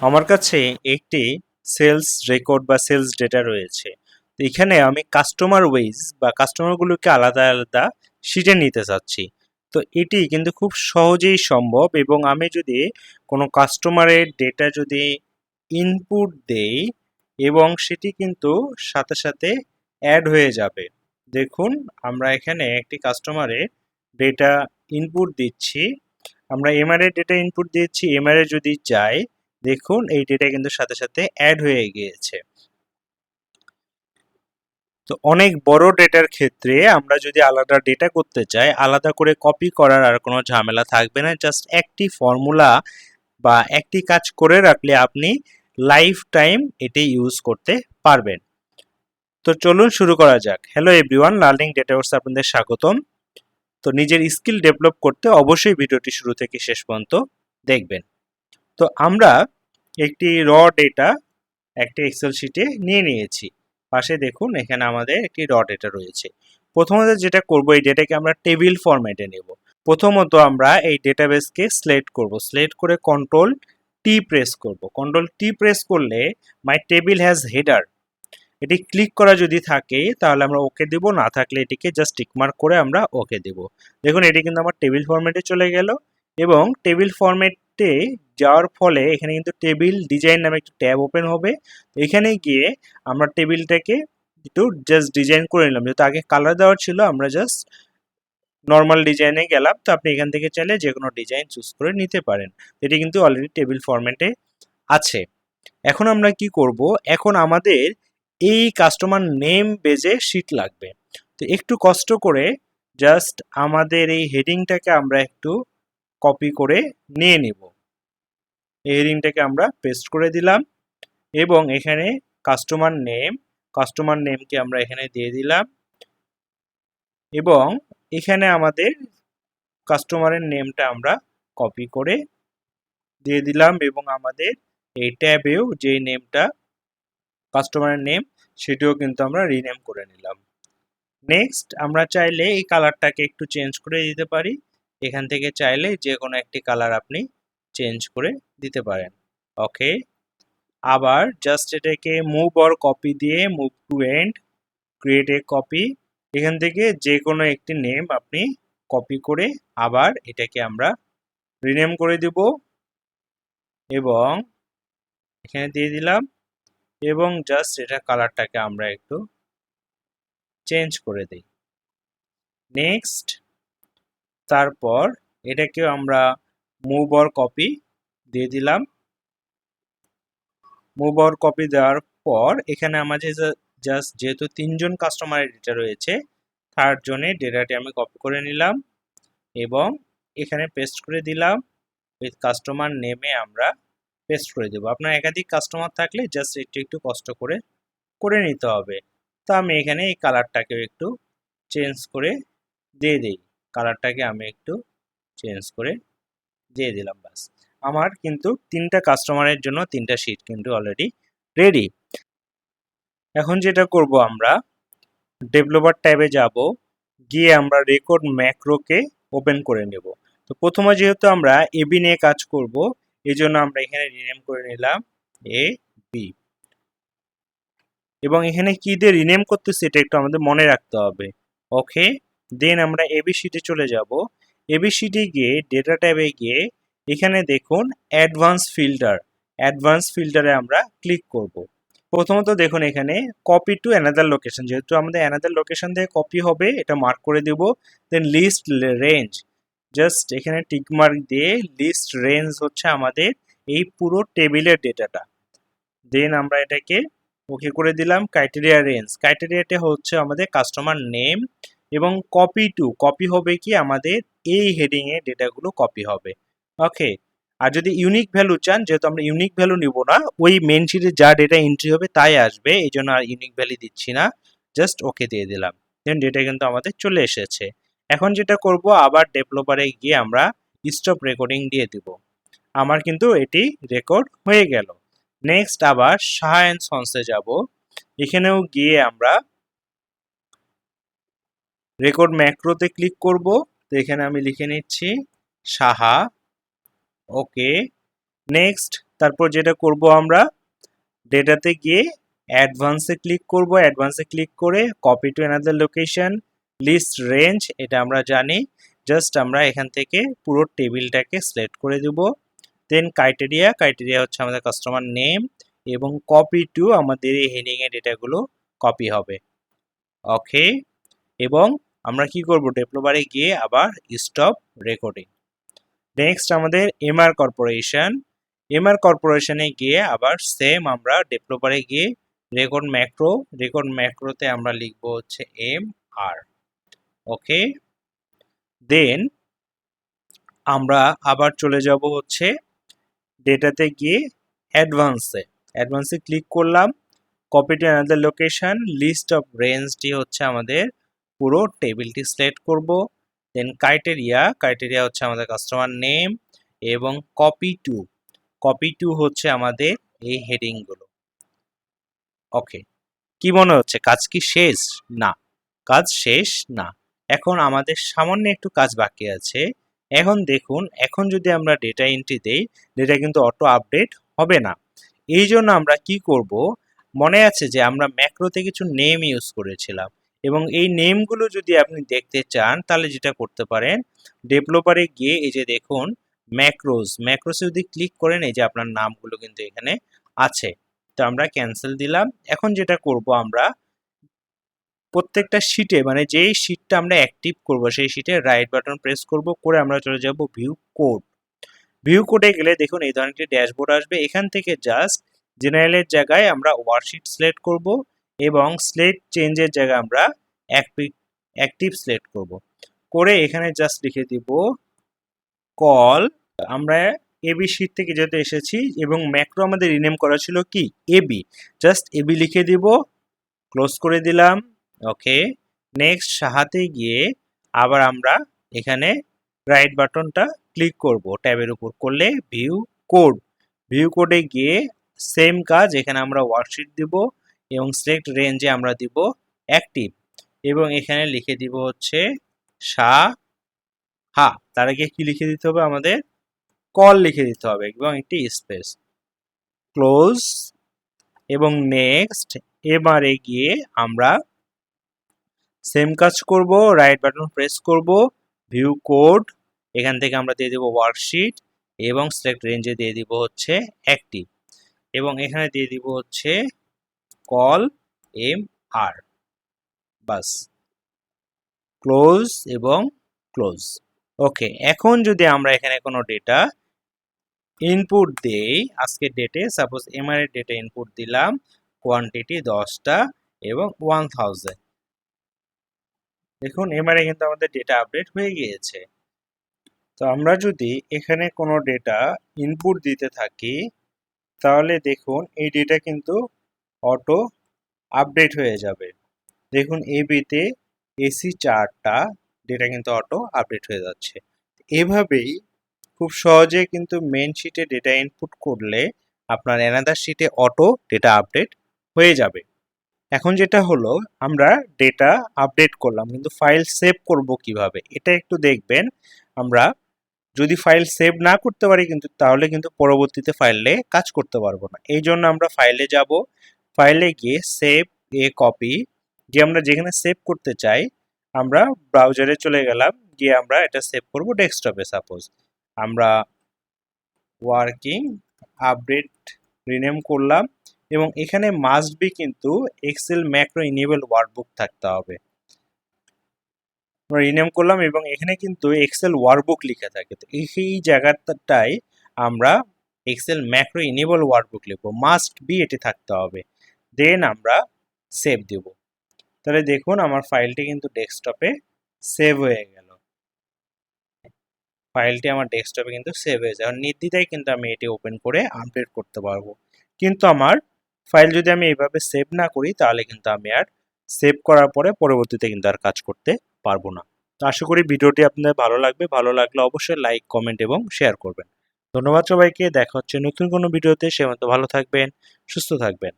আমার কাছে একটি সেলস রেকর্ড বা সেলস ডেটা রয়েছে। তো এখানে আমি কাস্টমার ওয়েজ বা কাস্টমারগুলোকে আলাদা আলাদা শিটে নিতে চাচ্ছি। তো এটি কিন্তু খুব সহজেই সম্ভব এবং আমি যদি কোনো কাস্টমারের ডেটা যদি ইনপুট দেই এবং সেটি কিন্তু সাথে সাথে অ্যাড হয়ে যাবে। দেখুন, আমরা এখানে একটি কাস্টমারের ডেটা ইনপুট দিচ্ছি। আমরা এমআর এর ডেটা ইনপুট দিচ্ছি, এমআর এ যদি যাই, দেখুন এই ডেটা কিন্তু সাথে সাথে অ্যাড হয়ে গিয়েছে। তো অনেক বড় ডেটার ক্ষেত্রে আমরা যদি আলাদা ডেটা করতে চাই, আলাদা করে কপি করার আর কোনো ঝামেলা থাকবে না। জাস্ট একটি ফর্মুলা বা একটি কাজ করে রাখলে আপনি লাইফ টাইম এটি ইউজ করতে পারবেন। তো চলুন শুরু করা যাক। হ্যালো এভরিওয়ান, লার্নিং ডেটাওয়ার্স আপনাদের স্বাগতম। তো নিজের স্কিল ডেভেলপ করতে অবশ্যই ভিডিওটি শুরু থেকে শেষ পর্যন্ত দেখবেন। তো আমরা একটি ডেটা একটি এক্সেল শিটে নিয়ে নিয়েছি। পাশে দেখুন এখানে আমাদের একটি ডেটা রয়েছে। প্রথমত যেটা করব, এই ডেটাকে আমরা টেবিল ফরম্যাটে নেব। প্রথমত আমরা এই ডেটাবেসকে সিলেক্ট করব। সিলেক্ট করে কন্ট্রোল টি প্রেস করব। কন্ট্রোল টি প্রেস করলে মাই টেবিল হ্যাজ হেডার এটি ক্লিক করা যদি থাকে তাহলে আমরা ওকে দেব, না থাকলে এটিকে জাস্ট টিকমার্ক করে আমরা ওকে দেব। দেখুন এটি কিন্তু আমার টেবিল ফরম্যাটে চলে গেল এবং টেবিল ফরম্যাটে যাওয়ার ফলে এখানে কিন্তু টেবিল ডিজাইন নামে একটি ট্যাব ওপেন হবে। এখানে গিয়ে আমরা টেবিলটাকে একটু জাস্ট ডিজাইন করে নিলাম। যেহেতু আগে কালার দেওয়ার ছিল, আমরা জাস্ট নর্মাল ডিজাইনে গেলাম। তো আপনি এখান থেকে চাইলে যে কোনো ডিজাইন চুজ করে নিতে পারেন। এটি কিন্তু অলরেডি টেবিল ফরম্যাটে আছে। এখন আমরা কি করব, এখন আমাদের এই কাস্টমার নেম বেজে শিট লাগবে। তো একটু কষ্ট করে জাস্ট আমাদের এই হেডিংটাকে আমরা একটু কপি করে নিয়ে নিব। এই হেডিংটাকে আমরা পেস্ট করে দিলাম এবং এখানে কাস্টমার নেমকে আমরা এখানে দিয়ে দিলাম এবং এখানে আমাদের কাস্টমারের নেমটা আমরা কপি করে দিয়ে দিলাম এবং আমাদের এই ট্যাবেও যে নেমটা কাস্টমারের নেম সেটিও কিন্তু আমরা রিনেম করে নিলাম। নেক্সট আমরা চাইলে এই কালারটাকে একটু চেঞ্জ করে দিতে পারি। এখান থেকে চাইলে যে কোনো একটি কালার আপনি চেঞ্জ করে দিতে পারেন। ওকে, আবার জাস্ট এটাকে মুভ অর কপি দিয়ে move to end create a copy, এখান থেকে যে কোনো একটি নেম আপনি কপি করে আবার এটাকে আমরা রিনেম করে দেব এবং এখানে দিয়ে দিলাম এবং জাস্ট এটা কালারটাকে আমরা একটু চেঞ্জ করে দিই। নেক্সট, তারপর এটাকেও আমরা মুভ অর কপি দিয়ে দিলাম। মুভ অর কপি দেওয়ার পর এখানে আমাদের জাস্ট যেহেতু তিনজন কাস্টমারের ডেটা রয়েছে, থার্ড জনের ডেটাটি আমি কপি করে নিলাম এবং এখানে পেস্ট করে দিলাম। উইথ কাস্টমার নেমে আমরা পেস্ট করে দেবো। আপনার একাধিক কাস্টমার থাকলে জাস্ট একটু একটু কষ্ট করে করে নিতে হবে। তো আমি এখানে এই কালারটাকেও একটু চেঞ্জ করে দিয়ে দিই। কালারটাকে আমি একটু চেঞ্জ করে দিয়ে দিলাম, ব্যাস। আমার কিন্তু তিনটা কাস্টমারের জন্য তিনটা শিট কিন্তু অলরেডি রেডি। এখন যেটা করব, আমরা ডেভেলপার ট্যাবে যাব, গিয়ে আমরা রেকর্ড ম্যাক্রোকে ওপেন করে নেব। তো প্রথমে যেহেতু আমরা এবি নিয়ে কাজ করব, এই জন্য আমরা এখানে রিনেম করে নিলাম এ বি এবং এখানে কি দিয়ে রিনেম করতেছি এটা একটু আমাদের মনে রাখতে হবে। ওকে, দেন আমরা এবি শিটে চলে যাব। এবি শিটে গিয়ে ডেটা ট্যাবে গিয়ে এখানে দেখুন অ্যাডভান্স ফিল্টারে আমরা ক্লিক করব। প্রথমত দেখুন এখানে কপি টু অ্যানাদার লোকেশন, যেহেতু আমাদের অ্যানাদার লোকেশন থেকে কপি হবে এটা মার্ক করে দেব। দেন লিস্ট রেঞ্জ, জাস্ট এখানে টিক মার্ক দিয়ে লিস্ট রেঞ্জ হচ্ছে আমাদের এই পুরো টেবিলের ডেটাটা। দেন আমরা এটাকে ওকে করে দিলাম। ক্রাইটেরিয়াটা হচ্ছে আমাদের কাস্টমার নেম এবং কপি হবে কি আমাদের এই হেডিং এ ডেটাগুলো কপি হবে। ওকে, আর যদি ইউনিক ভ্যালু চান, যেহেতু আমরা ইউনিক ভ্যালু নিব না, ওই মেন শিটে যা ডেটা এন্ট্রি হবে তাই আসবে, এই জন্য আর ইউনিক ভ্যালু দিচ্ছি না, জাস্ট ওকে দিয়ে দিলাম। দেন ডেটা কিন্তু আমাদের চলে এসেছে। এখন যেটা করব, আবার ডেভেলপারে গিয়ে আমরা স্টপ রেকর্ডিং দিয়ে দিব। আমার কিন্তু এটি রেকর্ড হয়ে গেল। নেক্সট আবার সাহা অ্যান্ড সন্সে যাব। এখানেও গিয়ে আমরা রেকর্ড ম্যাক্রোতে ক্লিক করব। তো এখানে আমি লিখে নিচ্ছি সাহা। ওকে, নেক্সট তারপর যেটা করব আমরা ডেটাতে গিয়ে অ্যাডভান্সে ক্লিক করব, অ্যাডভান্সে ক্লিক করে copy to another location, list range এটা আমরা জানি, জাস্ট আমরা এখান থেকে পুরো টেবিলটাকে সিলেক্ট করে দেব। দেন ক্রাইটেরিয়া হচ্ছে আমাদের কাস্টমার নেম এবং কপি টু আমাদের এই হেডিং এর ডেটাগুলো কপি হবে। ওকে, এবং আমরা কি করব ডেভেলপারে গিয়ে আবার স্টপ রেকর্ডিং। নেক্সট আমাদের এমআর কর্পোরেশনে গিয়ে আবার সেম আমরা ডেভেলপারে গিয়ে রেকর্ড ম্যাক্রোতে আমরা লিখব হচ্ছে এম আর। ওকে, দেন আমরা আবার চলে যাব হচ্ছে ডেটাতে গিয়ে অ্যাডভান্সে ক্লিক করলাম, copy to another location, list of রেঞ্জটি হচ্ছে আমাদের পুরো টেবিলটি সিলেক্ট করব। দেন ক্রাইটেরিয়া হচ্ছে আমাদের কাস্টমার নেম এবং কপি টু হচ্ছে আমাদের এই হেডিংগুলো। ওকে, কি মনে হচ্ছে কাজ কি শেষ? না, কাজ শেষ না, এখন আমাদের সামান্য একটু কাজ বাকি আছে। এখন দেখুন, এখন যদি আমরা ডেটা এন্ট্রি দেই, ডেটা কিন্তু অটো আপডেট হবে না। এই জন্য আমরা কি করব, মনে আছে যে আমরা ম্যাক্রোতে কিছু নেম ইউজ করেছিলাম, এবং এই নেমগুলো যদি আপনি দেখতে চান তাহলে যেটা করতে পারেন, ডেভেলপারে গিয়ে এই যে দেখুন ম্যাক্রোসে যদি ক্লিক করেন এই যে আপনার নামগুলো কিন্তু এখানে আছে। তো আমরা ক্যান্সেল দিলাম। এখন যেটা করব, আমরা প্রত্যেকটা শিটে মানে যেই শিটটা আমরা অ্যাক্টিভ করব সেই শিটে রাইট বাটন প্রেস করব, করে আমরা চলে যাব ভিউ কোডে গেলে দেখুন এই ধরনের একটি ড্যাশবোর্ড আসবে। এখান থেকে জাস্ট জেনারেলের জায়গায় আমরা ওয়ার্কশিট সিলেক্ট করব এবং স্লেট চেঞ্জের জায়গায় আমরা অ্যাক্টিভ সিলেক্ট করব, করে এখানে জাস্ট লিখে দিব কল। আমরা এবি শিট থেকে যেতে এসেছি এবং ম্যাক্রো আমাদের রিনেম করা ছিল কি এবি, জাস্ট এবি লিখে দিব, ক্লোজ করে দিলাম। ওকে, নেক্সট সাহাতে গিয়ে আবার আমরা এখানে রাইট বাটনটা ক্লিক করব, ট্যাবের উপর করলে ভিউ কোডে গিয়ে সেম কাজ, এখানে আমরা ওয়ার্কশিট দিব এবং সিলেক্ট রেঞ্জে আমরা দিব অ্যাক্টিভ, এবং এখানে লিখে দিব হচ্ছে তার আগে কি লিখে দিতে হবে, আমাদের কল লিখে দিতে হবে এবং একটি স্পেস, ক্লোজ। এবং নেক্সট এবারে গিয়ে আমরা সেম কাজ করব, রাইট বাটন প্রেস করব, ভিউ কোড, এখান থেকে আমরা দিয়ে দেব ওয়ার্কশিট এবং সিলেক্ট রেঞ্জে দিয়ে দিব হচ্ছে অ্যাক্টিভ, এবং এখানে দিয়ে দিব হচ্ছে কল এম আর, বাস, ক্লোজ এবং ক্লোজ। ওকে, এখন যদি আমরা এখানে কোনো ডেটা ইনপুট দেই, আজকের ডেটে সাপোজ এমআর এর ডেটা ইনপুট দিলাম, কোয়ান্টিটি 10টা এবং 1000, দেখুন এমআরএ কিন্তু আমাদের ডেটা আপডেট হয়ে গিয়েছে। তো আমরা যদি এখানে কোনো ডেটা ইনপুট দিতে থাকি তাহলে দেখুন এই ডেটা কিন্তু অটো আপডেট হয়ে যাবে। দেখুন এবিতে এসি 4টা ডেটা কিন্তু অটো আপডেট হয়ে যাচ্ছে। এভাবেই খুব সহজে কিন্তু মেন শিটে ডেটা ইনপুট করলে আপনার অ্যানাদার শিটে অটো ডেটা আপডেট হয়ে যাবে। এখন যেটা হলো, আমরা ডেটা আপডেট করলাম কিন্তু ফাইল সেভ করব কিভাবে এটা একটু দেখবেন। আমরা যদি ফাইল সেভ না করতে পারি কিন্তু তাহলে কিন্তু পরবর্তীতে ফাইলে কাজ করতে পারবো না। এই জন্য আমরা ফাইলে যাব, ফাইলে গিয়ে সেভ এ কপি, গিয়ে আমরা যেখানে সেভ করতে চাই আমরা ব্রাউজারে চলে গেলাম, গিয়ে আমরা এটা সেভ করব ডেস্কটপে। সাপোজ আমরা ওয়ার্কিং আপডেট রিনেম করলাম এবং এখানে মাস্ট বি কিন্তু এক্সেল ম্যাক্রো ইনেবল ওয়ার্কবুক থাকতে হবে। আমরা রিনেম করলাম এবং এখানে কিন্তু এক্সেল ওয়ার্কবুক লেখা থাকে, তো এই জায়গাটাই আমরা এক্সেল ম্যাক্রো ইনেবল ওয়ার্কবুক লিখবো, মাস্ট বি এটি থাকতে হবে। দেন আমরা সেভ দেব। তাহলে দেখুন আমার ফাইলটি কিন্তু ডেস্কটপে সেভ হয়ে গেল, ফাইলটি আমার ডেস্কটপে কিন্তু সেভ হয়ে যায়। নির্দ্বিধায় কিন্তু আমি এটি ওপেন করে আপডেট করতে পারবো। কিন্তু আমার ফাইল যদি আমি এইভাবে সেভ না করি তাহলে কিন্তু আমি আর সেভ করার পরে পরবর্তীতে কিন্তু আর কাজ করতে পারবো না। তো আশা করি ভিডিওটি আপনাদের ভালো লাগবে, ভালো লাগলে অবশ্যই লাইক, কমেন্ট এবং শেয়ার করবেন। ধন্যবাদ সবাইকে, দেখা হচ্ছে নতুন কোনো ভিডিওতে, সে মতো ভালো থাকবেন, সুস্থ থাকবেন।